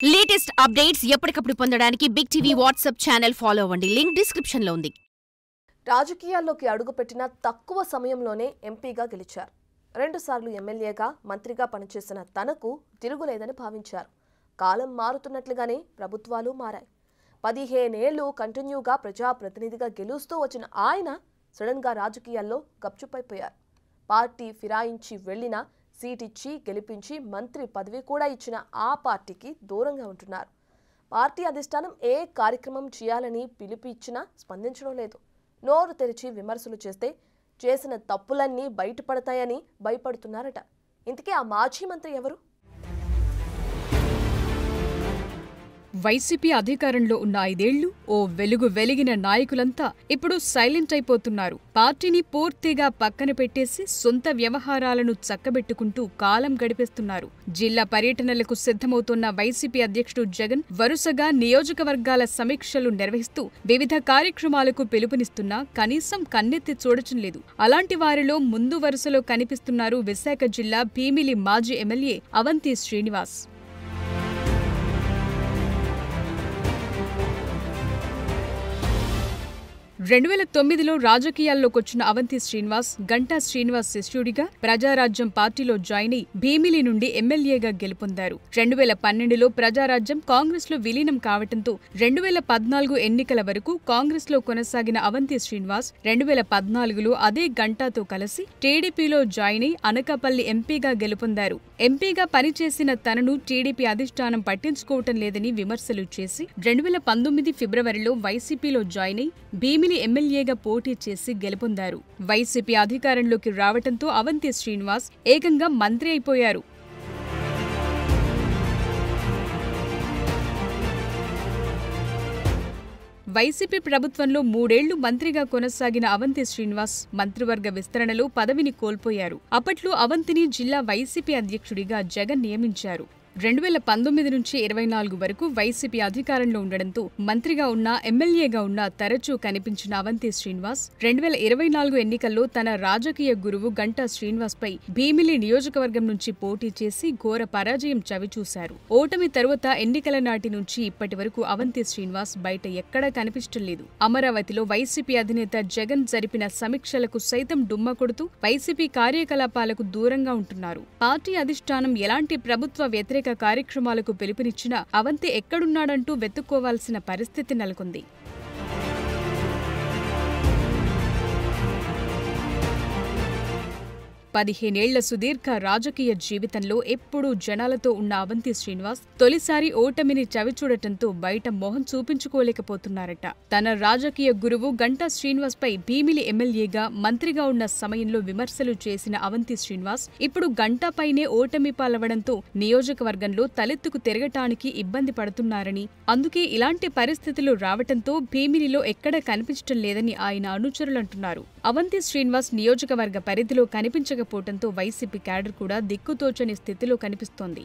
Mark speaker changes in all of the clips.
Speaker 1: Latest updates ఎప్పటికప్పుడు పొందడానికి Big TV WhatsApp channel follow అవ్వండి. లింక్ డిస్క్రిప్షన్ లో ఉంది.
Speaker 2: రాజకీయాల్లోకి అడుగుపెట్టిన తక్కువ సమయంలోనే ఎంపీగా గెలిచారు. 2 సార్లు ఎమ్మెల్యేగా, మంత్రిగా పనిచేసిన తనకు తిరుగులేదని భావించారు. కాలం మారుతున్నట్లుగానే ప్రభుత్వాలు మారాయి. 15 ఏళ్లు కంటిన్యూగా ప్రజాప్రతినిధిగా గెలుస్తూ వచ్చిన ఆయన సడన్గా రాజకీయాల్లో గప్చుపైపోయారు. పార్టీ ఫిరాయించి వెళ్లిన సీటిచ్చి గెలిపించి మంత్రి పదవి కూడా ఇచ్చిన ఆ పార్టీకి దూరంగా ఉంటున్నారు. పార్టీ అధిష్టానం ఏ కార్యక్రమం చేయాలని పిలుపు ఇచ్చినా స్పందించడం లేదు. నోరు తెరిచి విమర్శలు చేస్తే చేసిన తప్పులన్నీ బయటపడతాయని భయపడుతున్నారట. ఇంతకీ ఆ మాజీ మంత్రి ఎవరు?
Speaker 3: వైసీపీ అధికారంలో ఉన్న 5 ఏళ్లు ఓ వెలుగు వెలిగిన నాయకులంతా ఇప్పుడు సైలెంట్ అయిపోతున్నారు. పార్టీని పూర్తిగా పక్కన పెట్టేసి సొంత వ్యవహారాలను చక్కబెట్టుకుంటూ కాలం గడిపేస్తున్నారు. జిల్లా పర్యటనలకు సిద్ధమవుతున్న వైసీపీ అధ్యక్షుడు జగన్ వరుసగా నియోజకవర్గాల సమీక్షలు నిర్వహిస్తూ వివిధ కార్యక్రమాలకు పిలుపునిస్తున్నా కనీసం కన్నెత్తి చూడటం లేదు. అలాంటి వారిలో ముందు వరుసలో కనిపిస్తున్నారు విశాఖ జిల్లా భీమిలి మాజీ ఎమ్మెల్యే అవంతి శ్రీనివాస్. 2009లో రాజకీయాల్లోకొచ్చిన అవంతి శ్రీనివాస్ గంటా శ్రీనివాస్ శిష్యుడిగా ప్రజారాజ్యం పార్టీలో జాయిన్ అయి భీమిలి నుండి ఎమ్మెల్యేగా గెలుపొందారు. 2012లో ప్రజారాజ్యం కాంగ్రెస్ లో విలీనం కావడంతో 2014 ఎన్నికల వరకు కాంగ్రెస్ లో కొనసాగిన అవంతి శ్రీనివాస్ 2014లో అదే గంటాతో కలిసి టీడీపీలో జాయిన్ అయి అనకాపల్లి ఎంపీగా గెలుపొందారు. ఎంపీగా పనిచేసిన తనను టీడీపీ అధిష్టానం పట్టించుకోవటం లేదని విమర్శలు చేసి 2019 ఫిబ్రవరిలో వైసీపీలో జాయిన్ అయి భీమిలి ఎమ్మెల్యేగా పోటీ చేసి గెలుపొందారు. వైసీపీ అధికారంలోకి రావటంతో అవంతి శ్రీనివాస్ ఏకంగా మంత్రి అయిపోయారు. వైసీపీ ప్రభుత్వంలో 3 ఏళ్లు మంత్రిగా కొనసాగిన అవంతి శ్రీనివాస్ మంత్రివర్గ విస్తరణలో పదవిని కోల్పోయారు. అప్పట్లో అవంతిని జిల్లా వైసీపీ అధ్యక్షుడిగా జగన్ నియమించారు. 2019 నుంచి 24 వరకు వైసీపీ అధికారంలో ఉండడంతో మంత్రిగా ఉన్నా ఎమ్మెల్యేగా ఉన్నా తరచూ కనిపించిన అవంతి శ్రీనివాస్ 2024 ఎన్నికల్లో తన రాజకీయ గురువు గంటా శ్రీనివాస్ పై భీమిలి నియోజకవర్గం నుంచి పోటీ చేసి ఘోర పరాజయం చవిచూశారు. ఓటమి తరువాత ఎన్నికల నాటి నుంచి ఇప్పటి వరకు అవంతి శ్రీనివాస్ బయట ఎక్కడా కనిపించడం లేదు. అమరావతిలో వైసీపీ అధినేత జగన్ జరిపిన సమీక్షలకు సైతం డుమ్మా కొడుతూ వైసీపీ కార్యకలాపాలకు దూరంగా ఉంటున్నారు. పార్టీ అధిష్టానం ఎలాంటి ప్రభుత్వ వ్యతిరేక కార్యక్రమాలకు పిలుపునిచ్చినా అవంతి ఎక్కడున్నాడంటూ వెతుక్కోవాల్సిన పరిస్థితి నెలకొంది. 15 ఏళ్ల సుదీర్ఘ రాజకీయ జీవితంలో ఎప్పుడూ జనాలతో ఉన్న అవంతి శ్రీనివాస్ తొలిసారి ఓటమిని చవిచూడటంతో బయట మొహం చూపించుకోలేకపోతున్నారట. తన రాజకీయ గురువు గంటా శ్రీనివాస్ పై భీమిలి ఎమ్మెల్యేగా, మంత్రిగా ఉన్న సమయంలో విమర్శలు చేసిన అవంతి శ్రీనివాస్ ఇప్పుడు గంటాపైనే ఓటమి పాలవడంతో నియోజకవర్గంలో తలెత్తుకు తిరగటానికి ఇబ్బంది పడుతున్నారని, అందుకే ఇలాంటి పరిస్థితులు రావటంతో భీమిలిలో ఎక్కడా కనిపించటం లేదని ఆయన అనుచరులంటున్నారు. అవంతి శ్రీనివాస్ నియోజకవర్గ పరిధిలో కనిపించకపోవడంతో వైసీపీ క్యాడర్ కూడా దిక్కుతోచని స్థితిలో కనిపిస్తోంది.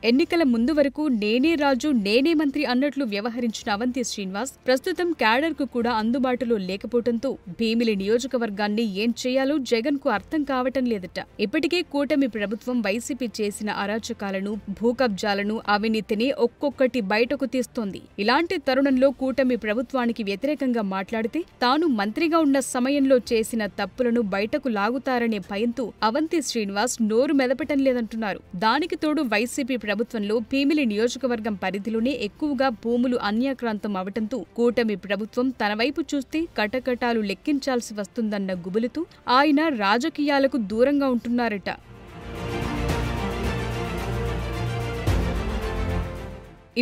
Speaker 3: ఎన్నికల ముందు వరకు నేనే రాజు నేనే మంత్రి అన్నట్లు వ్యవహరించిన అవంతి శ్రీనివాస్ ప్రస్తుతం క్యాడర్కు కూడా అందుబాటులో లేకపోవడంతో భీమిలి నియోజకవర్గాన్ని ఏం చేయాలో జగన్ కు అర్థం కావటం లేదట. ఇప్పటికే కూటమి ప్రభుత్వం వైసీపీ చేసిన అరాచకాలను, భూకబ్జాలను, అవినీతిని ఒక్కొక్కటి బయటకు తీస్తోంది. ఇలాంటి తరుణంలో కూటమి ప్రభుత్వానికి వ్యతిరేకంగా మాట్లాడితే తాను మంత్రిగా ఉన్న సమయంలో చేసిన తప్పులను బయటకు లాగుతారనే భయంతో అవంతి శ్రీనివాస్ నోరు మెదపటం లేదంటున్నారు. దానికి తోడు వైసీపీ ప్రభుత్వంలో భీమిలి నియోజకవర్గం పరిధిలోనే ఎక్కువగా భూములు అన్యాక్రాంతం అవటంతో కూటమి ప్రభుత్వం తన వైపు చూస్తే కటకటాలు లెక్కించాల్సి వస్తుందన్న గుబులుతూ ఆయన రాజకీయాలకు దూరంగా ఉంటున్నారట.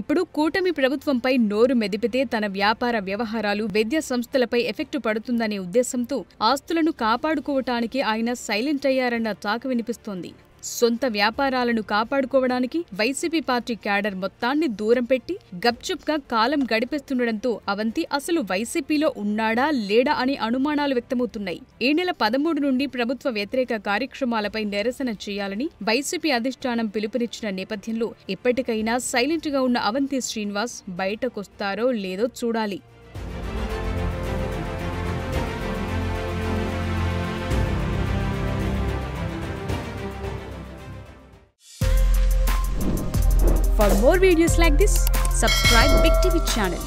Speaker 3: ఇప్పుడు కూటమి ప్రభుత్వంపై నోరు మెదిపితే తన వ్యాపార వ్యవహారాలు, విద్యా సంస్థలపై ఎఫెక్టు పడుతుందనే ఉద్దేశంతో ఆస్తులను కాపాడుకోవటానికి ఆయన సైలెంట్ అయ్యారన్న టాక్ వినిపిస్తోంది. సొంత వ్యాపారాలను కాపాడుకోవడానికి వైసీపీ పార్టీ క్యాడర్ మొత్తాన్ని దూరం పెట్టి గప్చుప్గా కాలం గడిపేస్తుండటంతో అవంతి అసలు వైసీపీలో ఉన్నాడా లేడా అని అనుమానాలు వ్యక్తమవుతున్నాయి. ఈ నెల 13 నుండి ప్రభుత్వ వ్యతిరేక కార్యక్రమాలపై నిరసన చేయాలని వైసీపీ అధిష్టానం పిలుపునిచ్చిన నేపథ్యంలో ఇప్పటికైనా సైలెంట్గా ఉన్న అవంతి శ్రీనివాస్ బయటకొస్తారో లేదో చూడాలి. For more videos like this, subscribe Big TV channel.